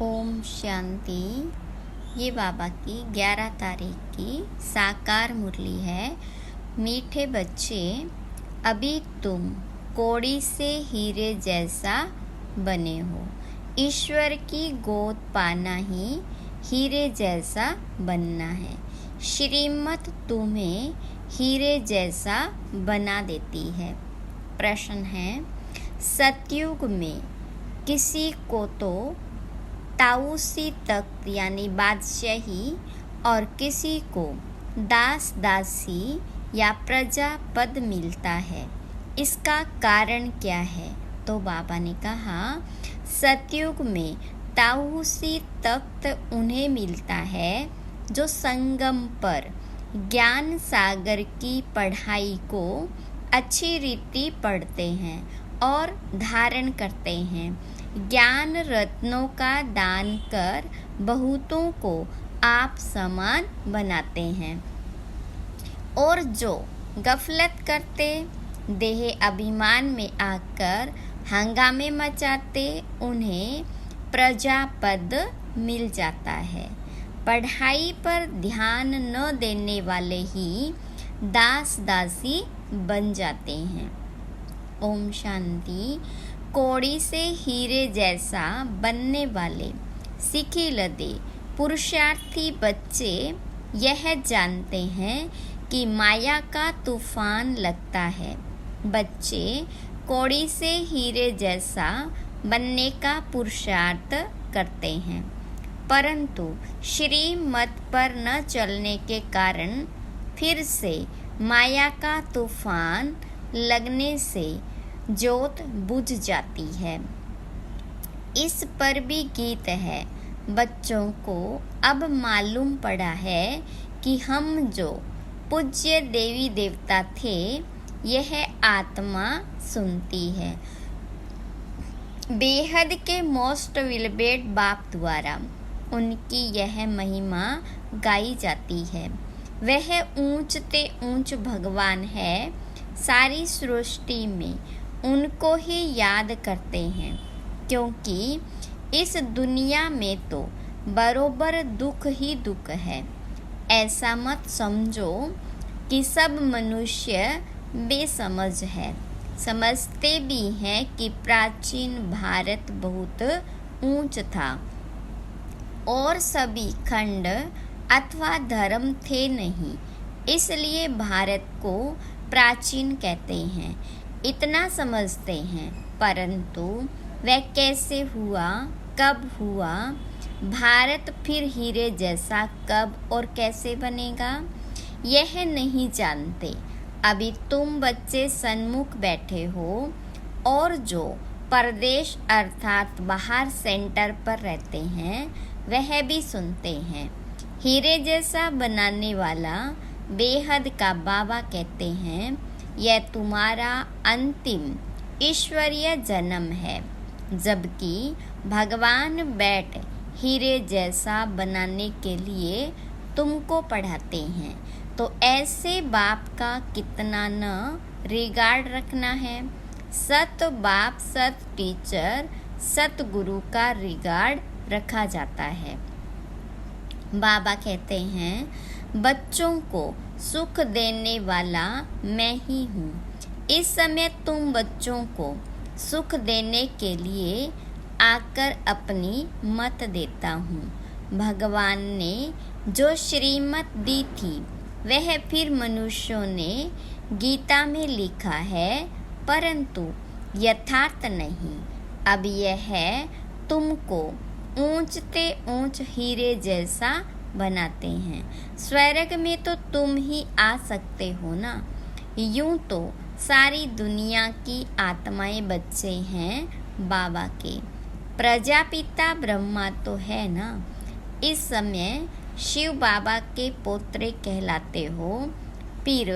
ओम शांति। ये बाबा की 11 तारीख की साकार मुरली है। मीठे बच्चे, अभी तुम कौड़ी से हीरे जैसा बने हो। ईश्वर की गोद पाना ही हीरे जैसा बनना है। श्रीमत तुम्हें हीरे जैसा बना देती है। प्रश्न है, सतयुग में किसी को तो ताऊसी तख्त यानी बादशाही और किसी को दास दासी या प्रजा पद मिलता है। इसका कारण क्या है? तो बाबा ने कहा, सतयुग में ताऊसी तख्त उन्हें मिलता है जो संगम पर ज्ञान सागर की पढ़ाई को अच्छी रीति पढ़ते हैं और धारण करते हैं। ज्ञान रत्नों का दान कर बहुतों को आप समान बनाते हैं। और जो गफलत करते, देह अभिमान में आकर हंगामे मचाते, उन्हें प्रजापद मिल जाता है। पढ़ाई पर ध्यान न देने वाले ही दास दासी बन जाते हैं। ओम शांति। कौड़ी से हीरे जैसा बनने वाले सीखी लदे पुरुषार्थी बच्चे यह जानते हैं कि माया का तूफान लगता है। बच्चे कौड़ी से हीरे जैसा बनने का पुरुषार्थ करते हैं, परंतु श्रीमत पर न चलने के कारण फिर से माया का तूफान लगने से ज्योत बुझ जाती है। इस पर भी गीत है। बच्चों को अब मालूम पड़ा है कि हम जो पूज्य देवी देवता थे, यह आत्मा सुनती है। बेहद के मोस्ट विलबेट बाप द्वारा उनकी यह महिमा गाई जाती है। वह ऊंचते ऊंच भगवान है। सारी सृष्टि में उनको ही याद करते हैं, क्योंकि इस दुनिया में तो बरोबर दुख ही दुख है। ऐसा मत समझो कि सब मनुष्य बेसमझ है। समझते भी हैं कि प्राचीन भारत बहुत ऊंच था और सभी खंड अथवा धर्म थे नहीं, इसलिए भारत को प्राचीन कहते हैं। इतना समझते हैं, परंतु वह कैसे हुआ, कब हुआ? भारत फिर हीरे जैसा कब और कैसे बनेगा, यह नहीं जानते। अभी तुम बच्चे सन्मुख बैठे हो और जो परदेश अर्थात बाहर सेंटर पर रहते हैं, वह भी सुनते हैं। हीरे जैसा बनाने वाला बेहद का बाबा कहते हैं, यह तुम्हारा अंतिम ईश्वरीय जन्म है। जबकि भगवान बैठ हीरे जैसा बनाने के लिए तुमको पढ़ाते हैं, तो ऐसे बाप का कितना न रिगार्ड रखना है। सत बाप, सत टीचर, सत गुरु का रिगार्ड रखा जाता है। बाबा कहते हैं, बच्चों को सुख देने वाला मैं ही हूँ। इस समय तुम बच्चों को सुख देने के लिए आकर अपनी मत देता हूँ। भगवान ने जो श्रीमत दी थी, वह फिर मनुष्यों ने गीता में लिखा है, परंतु यथार्थ नहीं। अब यह है तुमको ऊंचते ऊंच हीरे जैसा बनाते हैं। स्वर्ग में तो तुम ही आ सकते हो ना। यूं तो सारी दुनिया की आत्माएं बच्चे हैं बाबा के। प्रजापिता ब्रह्मा तो है ना। इस समय शिव बाबा के पोत्रे कहलाते हो, फिर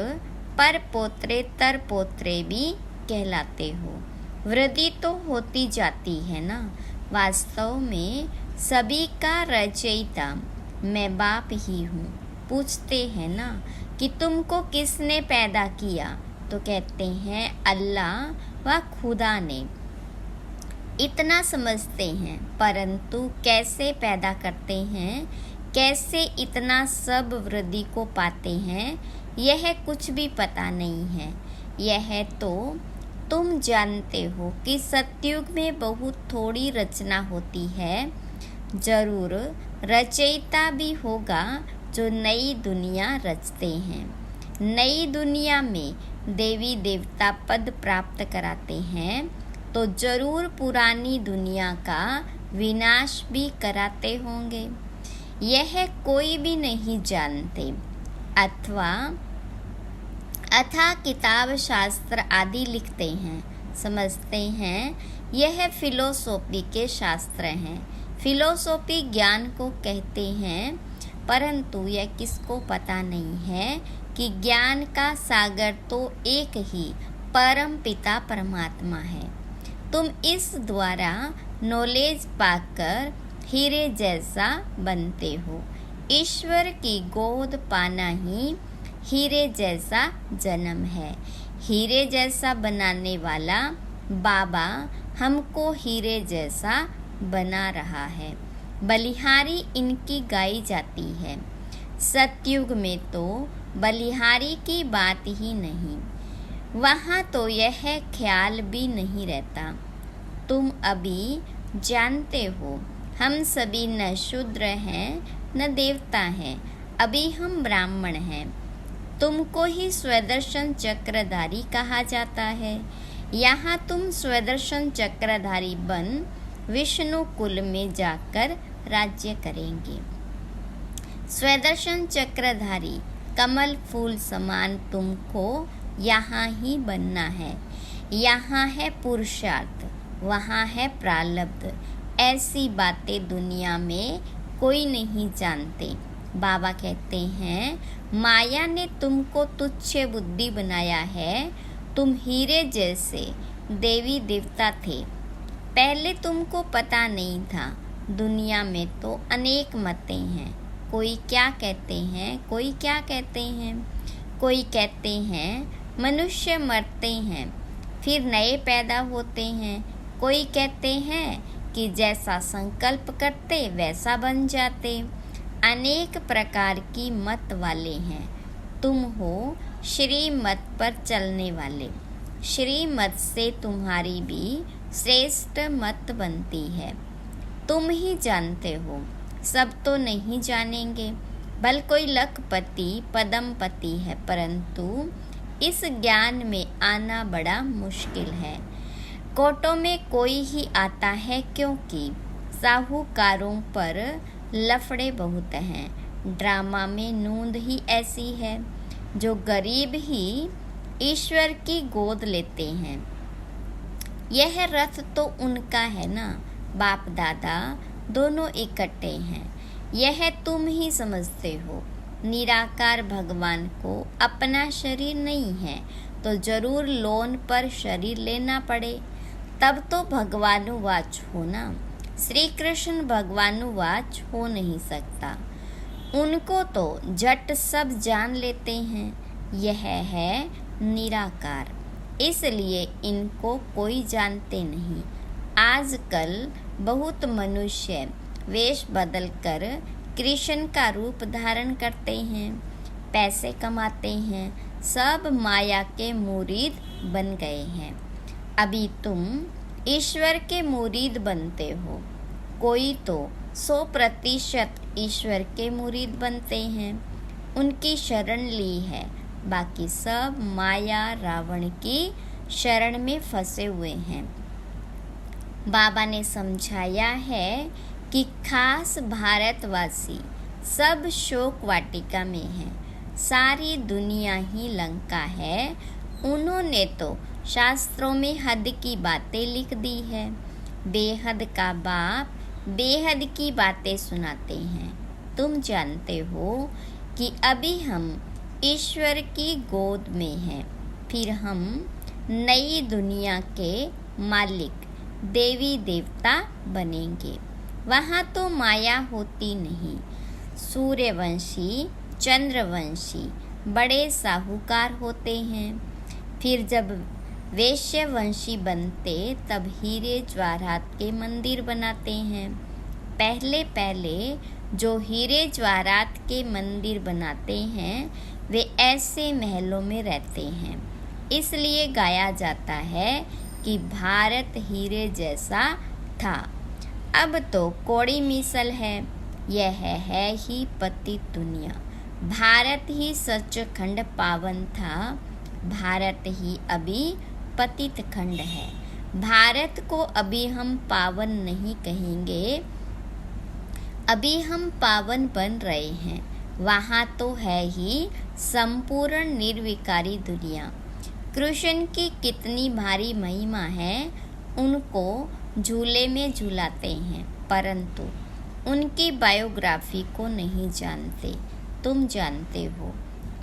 पर पोत्रे तर पोत्रे भी कहलाते हो। वृद्धि तो होती जाती है ना। वास्तव में सभी का रचयिता मैं बाप ही हूँ। पूछते हैं ना कि तुमको किसने पैदा किया, तो कहते हैं अल्लाह व खुदा ने। इतना समझते हैं, परंतु कैसे पैदा करते हैं, कैसे इतना सब वृद्धि को पाते हैं, यह कुछ भी पता नहीं है। यह तो तुम जानते हो कि सतयुग में बहुत थोड़ी रचना होती है। जरूर रचयिता भी होगा जो नई दुनिया रचते हैं। नई दुनिया में देवी देवता पद प्राप्त कराते हैं, तो जरूर पुरानी दुनिया का विनाश भी कराते होंगे। यह कोई भी नहीं जानते। अथवा किताब शास्त्र आदि लिखते हैं, समझते हैं यह फिलोसॉफी के शास्त्र हैं। फिलोसॉफी ज्ञान को कहते हैं, परंतु यह किसको पता नहीं है कि ज्ञान का सागर तो एक ही परम पिता परमात्मा है। तुम इस द्वारा नॉलेज पाकर हीरे जैसा बनते हो। ईश्वर की गोद पाना ही हीरे जैसा जन्म है। हीरे जैसा बनाने वाला बाबा हमको हीरे जैसा बना रहा है। बलिहारी इनकी गाई जाती है। सतयुग में तो बलिहारी की बात ही नहीं, वहाँ तो यह ख्याल भी नहीं रहता। तुम अभी जानते हो हम सभी न शूद्र हैं न देवता हैं, अभी हम ब्राह्मण हैं। तुमको ही स्वदर्शन चक्रधारी कहा जाता है। यहाँ तुम स्वदर्शन चक्रधारी बन विष्णु कुल में जाकर राज्य करेंगे। स्वदर्शन चक्रधारी कमल फूल समान तुमको यहाँ ही बनना है। यहाँ है पुरुषार्थ, वहाँ है प्रारब्ध। ऐसी बातें दुनिया में कोई नहीं जानते। बाबा कहते हैं, माया ने तुमको तुच्छ बुद्धि बनाया है। तुम हीरे जैसे देवी देवता थे, पहले तुमको पता नहीं था। दुनिया में तो अनेक मतें हैं। कोई क्या कहते हैं, कोई क्या कहते हैं। कोई कहते हैं मनुष्य मरते हैं फिर नए पैदा होते हैं। कोई कहते हैं कि जैसा संकल्प करते वैसा बन जाते। अनेक प्रकार की मत वाले हैं। तुम हो श्रीमत पर चलने वाले। श्रीमत से तुम्हारी भी श्रेष्ठ मत बनती है। तुम ही जानते हो, सब तो नहीं जानेंगे। भल कोई लखपति पदमपति है, परंतु इस ज्ञान में आना बड़ा मुश्किल है। कोर्टों में कोई ही आता है, क्योंकि साहूकारों पर लफड़े बहुत हैं। ड्रामा में नूंद ही ऐसी है, जो गरीब ही ईश्वर की गोद लेते हैं। यह रथ तो उनका है ना, बाप दादा दोनों इकट्ठे हैं। यह तुम ही समझते हो। निराकार भगवान को अपना शरीर नहीं है, तो जरूर लोन पर शरीर लेना पड़े, तब तो भगवानुवाच होना। श्री कृष्ण भगवानुवाच हो नहीं सकता। उनको तो जट सब जान लेते हैं। यह है निराकार, इसलिए इनको कोई जानते नहीं। आजकल बहुत मनुष्य वेश बदलकर कृष्ण का रूप धारण करते हैं, पैसे कमाते हैं, सब माया के मुरीद बन गए हैं। अभी तुम ईश्वर के मुरीद बनते हो। कोई तो 100% ईश्वर के मुरीद बनते हैं, उनकी शरण ली है। बाकी सब माया रावण की शरण में फंसे हुए हैं। बाबा ने समझाया है कि खास भारतवासी सब शोक वाटिका में हैं। सारी दुनिया ही लंका है। उन्होंने तो शास्त्रों में हद की बातें लिख दी है। बेहद का बाप बेहद की बातें सुनाते हैं। तुम जानते हो कि अभी हम ईश्वर की गोद में हैं, फिर हम नई दुनिया के मालिक देवी देवता बनेंगे। वहाँ तो माया होती नहीं। सूर्यवंशी चंद्रवंशी बड़े साहूकार होते हैं। फिर जब वैश्यवंशी बनते तब हीरे जवाहरात के मंदिर बनाते हैं। पहले पहले जो हीरे जवाहरात के मंदिर बनाते हैं वे ऐसे महलों में रहते हैं। इसलिए गाया जाता है कि भारत हीरे जैसा था। अब तो कौड़ी मिसल है, यह है ही पतित दुनिया। भारत ही सचखंड पावन था, भारत ही अभी पतित खंड है। भारत को अभी हम पावन नहीं कहेंगे, अभी हम पावन बन रहे हैं। वहाँ तो है ही संपूर्ण निर्विकारी दुनिया। कृष्ण की कितनी भारी महिमा है, उनको झूले में झूलाते हैं, परंतु उनकी बायोग्राफी को नहीं जानते। तुम जानते हो,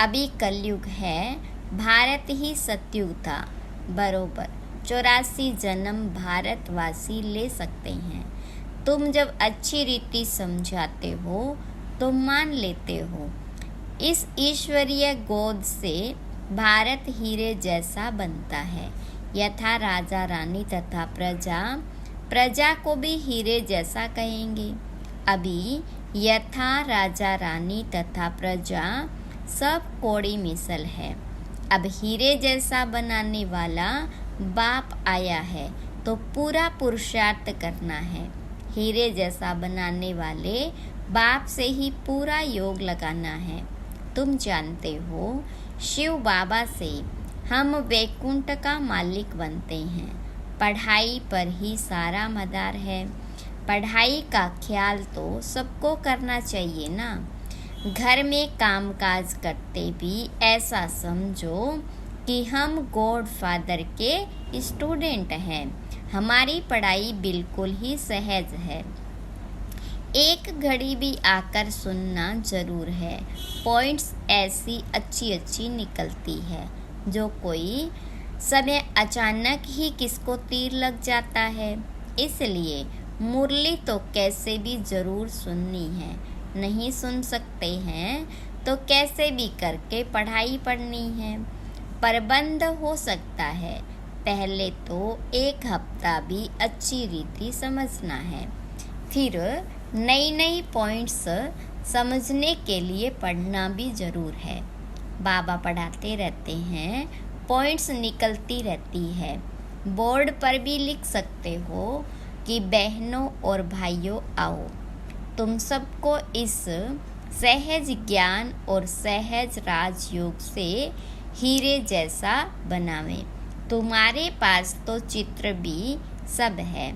अभी कलयुग है, भारत ही सतयुग था। बरोबर 84 जन्म भारतवासी ले सकते हैं। तुम जब अच्छी रीति समझाते हो तो मान लेते हो। इस ईश्वरीय गोद से भारत हीरे जैसा बनता है। यथा राजा रानी तथा प्रजा, प्रजा को भी हीरे जैसा कहेंगे। अभी यथा राजा रानी तथा प्रजा सब कौड़ी मिसल है। अब हीरे जैसा बनाने वाला बाप आया है तो पूरा पुरुषार्थ करना है। हीरे जैसा बनाने वाले बाप से ही पूरा योग लगाना है। तुम जानते हो, शिव बाबा से हम वैकुंठ का मालिक बनते हैं। पढ़ाई पर ही सारा मदार है। पढ़ाई का ख्याल तो सबको करना चाहिए ना। घर में कामकाज करते भी ऐसा समझो कि हम गॉड फादर के स्टूडेंट हैं। हमारी पढ़ाई बिल्कुल ही सहज है। एक घड़ी भी आकर सुनना जरूर है। पॉइंट्स ऐसी अच्छी निकलती है जो कोई समय अचानक ही किसको तीर लग जाता है। इसलिए मुरली तो कैसे भी जरूर सुननी है। नहीं सुन सकते हैं तो कैसे भी करके पढ़ाई पढ़नी है। प्रबंध हो सकता है, पहले तो एक हफ्ता भी अच्छी रीति समझना है, फिर नई पॉइंट्स समझने के लिए पढ़ना भी जरूर है। बाबा पढ़ाते रहते हैं, पॉइंट्स निकलती रहती है। बोर्ड पर भी लिख सकते हो कि बहनों और भाइयों आओ, तुम सबको इस सहज ज्ञान और सहज राजयोग से हीरे जैसा बनावें। तुम्हारे पास तो चित्र भी सब है,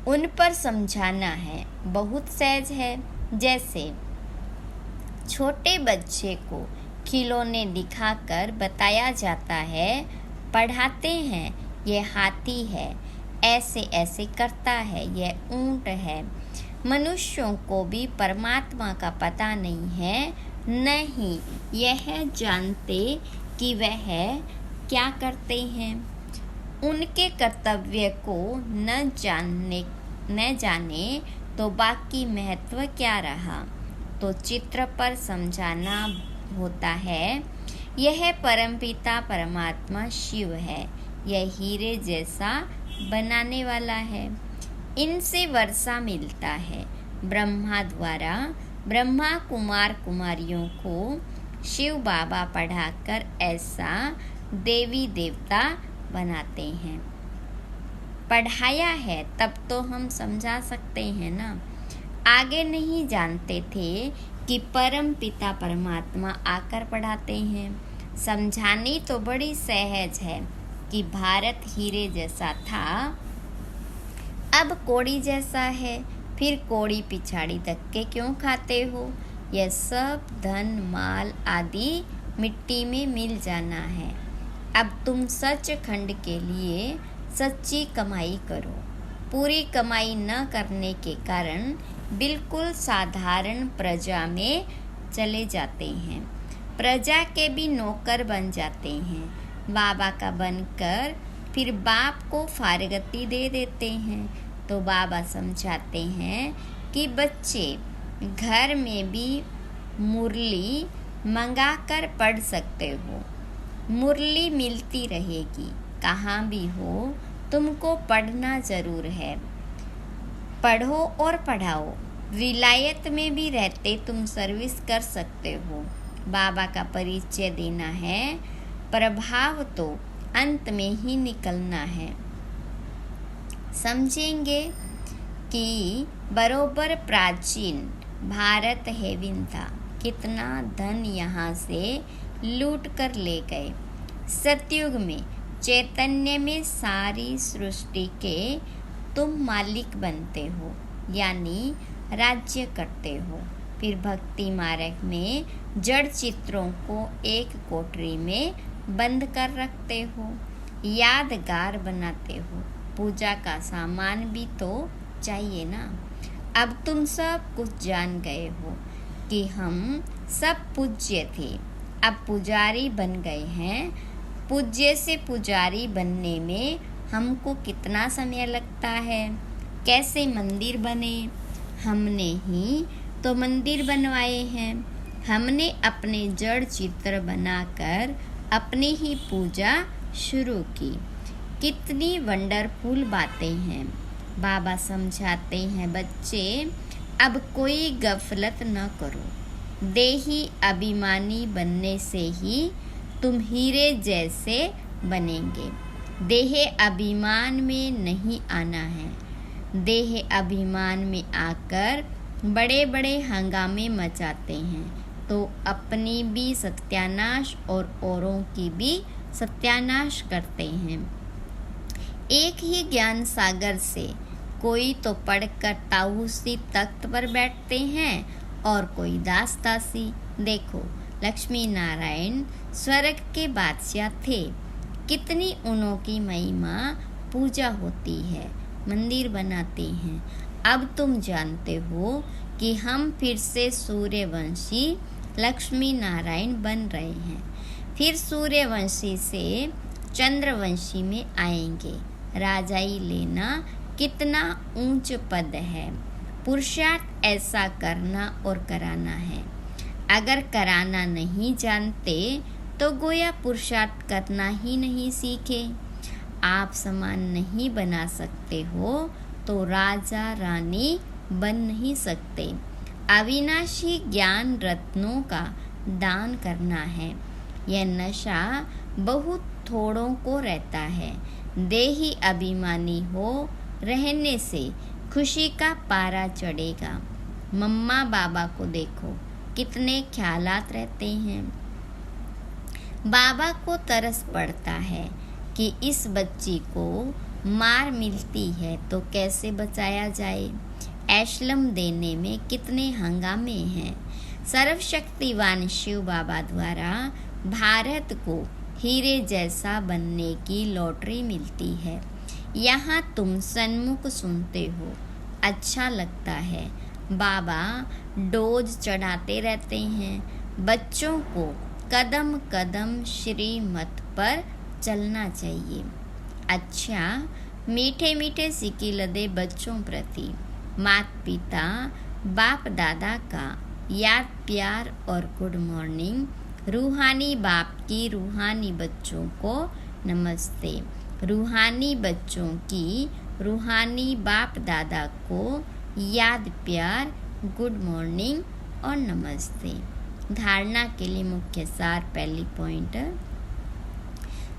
उन पर समझाना है, बहुत सहज है। जैसे छोटे बच्चे को खिलौने दिखाकर बताया जाता है, पढ़ाते हैं, यह हाथी है, ऐसे ऐसे करता है, यह ऊंट है। मनुष्यों को भी परमात्मा का पता नहीं है, नहीं यह जानते कि वह क्या करते हैं। उनके कर्तव्य को न जाने तो बाकी महत्व क्या रहा। तो चित्र पर समझाना होता है, यह परमपिता परमात्मा शिव है, यह हीरे जैसा बनाने वाला है। इनसे वर्षा मिलता है। ब्रह्मा द्वारा ब्रह्मा कुमार कुमारियों को शिव बाबा पढ़ाकर ऐसा देवी देवता बनाते हैं। पढ़ाया है तब तो हम समझा सकते हैं ना। आगे नहीं जानते थे कि परम पिता परमात्मा आकर पढ़ाते हैं। समझानी तो बड़ी सहज है कि भारत हीरे जैसा था, अब कौड़ी जैसा है। फिर कौड़ी पिछाड़ी धक्के क्यों खाते हो। यह सब धन माल आदि मिट्टी में मिल जाना है। अब तुम सचखंड के लिए सच्ची कमाई करो। पूरी कमाई न करने के कारण बिल्कुल साधारण प्रजा में चले जाते हैं। प्रजा के भी नौकर बन जाते हैं। बाबा का बनकर फिर बाप को फारगती दे देते हैं। तो बाबा समझाते हैं कि बच्चे घर में भी मुरली मंगा कर पढ़ सकते हो। मुरली मिलती रहेगी, कहाँ भी हो तुमको पढ़ना ज़रूर है। पढ़ो और पढ़ाओ, विलायत में भी रहते तुम सर्विस कर सकते हो। बाबा का परिचय देना है, प्रभाव तो अंत में ही निकलना है। समझेंगे कि बरोबर प्राचीन भारत है विंता, कितना धन यहाँ से लूट कर ले गए। सतयुग में चैतन्य में सारी सृष्टि के तुम मालिक बनते हो, यानी राज्य करते हो। फिर भक्ति मार्ग में जड़ चित्रों को एक कोठरी में बंद कर रखते हो, यादगार बनाते हो। पूजा का सामान भी तो चाहिए ना। अब तुम सब कुछ जान गए हो कि हम सब पूज्य थे, अब पुजारी बन गए हैं। पूज्य से पुजारी बनने में हमको कितना समय लगता है, कैसे मंदिर बने, हमने ही तो मंदिर बनवाए हैं। हमने अपने जड़ चित्र बनाकर अपनी ही पूजा शुरू की। कितनी वंडरफुल बातें हैं। बाबा समझाते हैं, बच्चे अब कोई गफलत न करो। देही अभिमानी बनने से ही तुम हीरे जैसे बनेंगे। देह अभिमान में नहीं आना है। देह अभिमान में आकर बड़े बड़े हंगामे मचाते हैं तो अपनी भी सत्यानाश और औरों की भी सत्यानाश करते हैं। एक ही ज्ञान सागर से कोई तो पढ़कर ताऊसी तख्त पर बैठते हैं और कोई दास दासी। देखो, लक्ष्मी नारायण स्वर्ग के बादशाह थे, कितनी उनों की महिमा पूजा होती है, मंदिर बनाते हैं। अब तुम जानते हो कि हम फिर से सूर्यवंशी लक्ष्मी नारायण बन रहे हैं, फिर सूर्यवंशी से चंद्रवंशी में आएंगे। राजाई लेना कितना ऊंच पद है। पुरुषार्थ ऐसा करना और कराना है। अगर कराना नहीं जानते तो गोया पुरुषार्थ करना ही नहीं सीखे। आप समान नहीं बना सकते हो तो राजा रानी बन नहीं सकते। अविनाशी ज्ञान रत्नों का दान करना है। यह नशा बहुत थोड़ों को रहता है। देही अभिमानी हो रहने से खुशी का पारा चढ़ेगा। मम्मा बाबा को देखो, कितने ख्यालात रहते हैं। बाबा को तरस पड़ता है कि इस बच्ची को मार मिलती है तो कैसे बचाया जाए। एशलम देने में कितने हंगामे हैं। सर्वशक्तिवान शिव बाबा द्वारा भारत को हीरे जैसा बनने की लॉटरी मिलती है। यहाँ तुम सन्मुख सुनते हो, अच्छा लगता है। बाबा डोज चढ़ाते रहते हैं। बच्चों को कदम कदम श्रीमत पर चलना चाहिए। अच्छा, मीठे मीठे सिक्के लदे बच्चों प्रति माता पिता बाप दादा का याद प्यार और गुड मॉर्निंग। रूहानी बाप की रूहानी बच्चों को नमस्ते। रूहानी बच्चों की रूहानी बाप दादा को याद प्यार गुड मॉर्निंग और नमस्ते। धारणा के लिए मुख्य सार, पहली पॉइंट,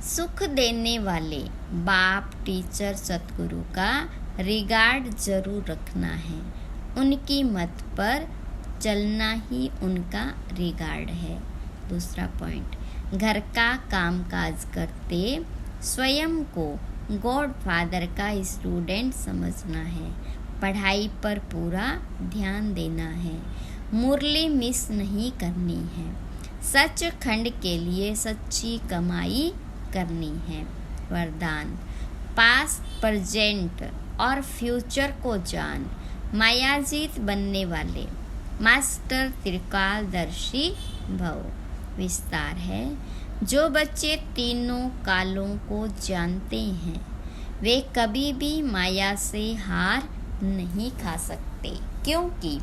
सुख देने वाले बाप टीचर सतगुरु का रिगार्ड जरूर रखना है। उनकी मत पर चलना ही उनका रिगार्ड है। दूसरा पॉइंट, घर का कामकाज करते स्वयं को गॉड फादर का स्टूडेंट समझना है। पढ़ाई पर पूरा ध्यान देना है। मुरली मिस नहीं करनी है। सच खंड के लिए सच्ची कमाई करनी है। वरदान, पास्ट प्रेजेंट और फ्यूचर को जान। मायाजीत बनने वाले मास्टर त्रिकालदर्शी भव। विस्तार है, जो बच्चे तीनों कालों को जानते हैं वे कभी भी माया से हार नहीं खा सकते, क्योंकि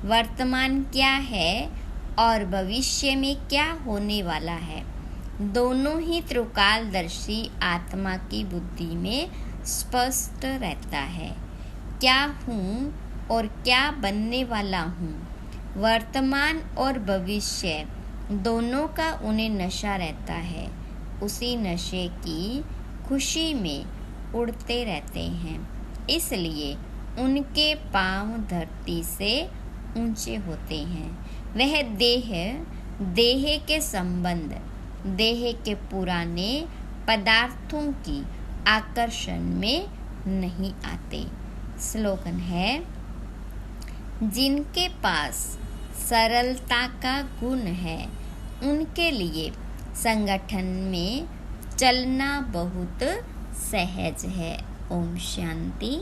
वर्तमान क्या है और भविष्य में क्या होने वाला है दोनों ही त्रिकालदर्शी आत्मा की बुद्धि में स्पष्ट रहता है। क्या हूँ और क्या बनने वाला हूँ, वर्तमान और भविष्य दोनों का उन्हें नशा रहता है। उसी नशे की खुशी में उड़ते रहते हैं, इसलिए उनके पांव धरती से ऊंचे होते हैं। वह देह के संबंध, देह के पुराने पदार्थों की आकर्षण में नहीं आते। स्लोगन है, जिनके पास सरलता का गुण है उनके लिए संगठन में चलना बहुत सहज है। ओम शांति।